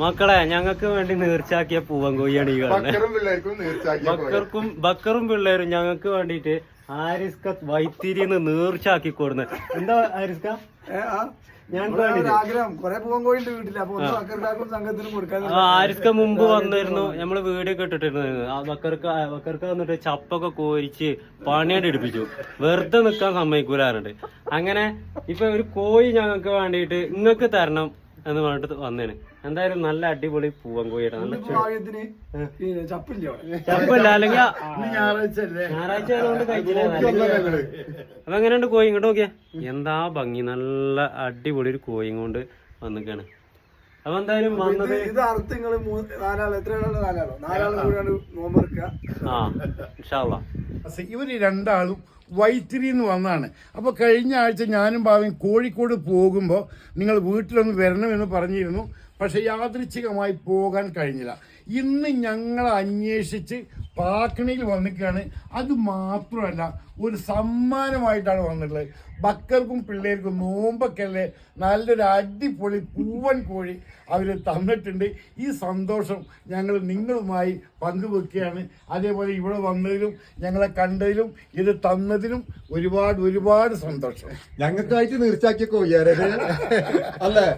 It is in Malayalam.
മക്കളെ ഞങ്ങൾക്ക് വേണ്ടി നീർച്ചാക്കിയ പൂവൻ കോഴിയാണ് ഈ കാണുന്നത്. ബക്കറും പിള്ളേരും ഞങ്ങൾക്ക് വേണ്ടിട്ട് ആരിസ്ക വൈത്തിരിന്ന് നീർച്ചാക്കി കൊടുക്കുന്നത്. എന്താ ആരിസ്ക? ആരിസ്ക മുമ്പ് വന്നിരുന്നു, നമ്മള് വീഡിയോ ഒക്കെ ഇട്ടിട്ടിരുന്നു. ബക്കർക്ക് വന്നിട്ട് ചപ്പൊക്കെ കോരിച്ച് പണിയായിട്ട് എടുപ്പിച്ചു. വെറുതെ നിക്കാൻ സമ്മതിക്കൂലാറുണ്ട്. അങ്ങനെ ഇപ്പൊ ഒരു കോഴി ഞങ്ങൾക്ക് വേണ്ടിയിട്ട് നിങ്ങൾക്ക് തരണം എന്ന് പറഞ്ഞിട്ട് വന്നേന്. എന്തായാലും നല്ല അടിപൊളി പൂവൻ കോഴിയാണ്. നല്ല ചപ്പില്ല, അല്ലെങ്കിൽ ഞായറാഴ്ച ആയതുകൊണ്ട് കഴിച്ചില്ല. അപ്പൊ എങ്ങനെയുണ്ട് കോഴി? ഇങ്ങോട്ട് നോക്കിയാ എന്താ ഭംഗി, നല്ല അടിപൊളി ഒരു കോഴിയും കൊണ്ട് വന്നിക്കാണ്. അപ്പൊ എന്തായാലും വന്നത് ഇവര് രണ്ടാളും വൈത്തിരിന്ന് വന്നാണ്. അപ്പോൾ കഴിഞ്ഞ ആഴ്ച ഞാനും ഭാവിയും കോഴിക്കോട് പോകുമ്പോൾ നിങ്ങൾ വീട്ടിലൊന്ന് വരണമെന്ന് പറഞ്ഞിരുന്നു. പക്ഷെ യാദൃച്ഛികമായി പോകാൻ കഴിഞ്ഞില്ല. ഇന്ന് ഞങ്ങൾ അന്വേഷിച്ച് പാക്കണിയിൽ വന്നിട്ടാണ്. അത് മാത്രമല്ല, ഒരു സമ്മാനമായിട്ടാണ് വന്നിട്ടുള്ളത്. ബക്കർക്കും പിള്ളേർക്കും നോമ്പൊക്കെയല്ലേ നല്ലൊരു അടിപൊളി പൂവൻ കോഴി അവർ തന്നിട്ടുണ്ട്. ഈ സന്തോഷം ഞങ്ങൾ നിങ്ങളുമായി പങ്കുവെക്കുകയാണ്. അതേപോലെ ഇവിടെ വന്നതിലും ഞങ്ങളെ കണ്ടതിലും ഇത് തന്നതിലും ഒരുപാട് ഒരുപാട് സന്തോഷം. ഞങ്ങൾക്കായിട്ട് നീർച്ചാക്കിയ കോഴിയാരേ അല്ലേ?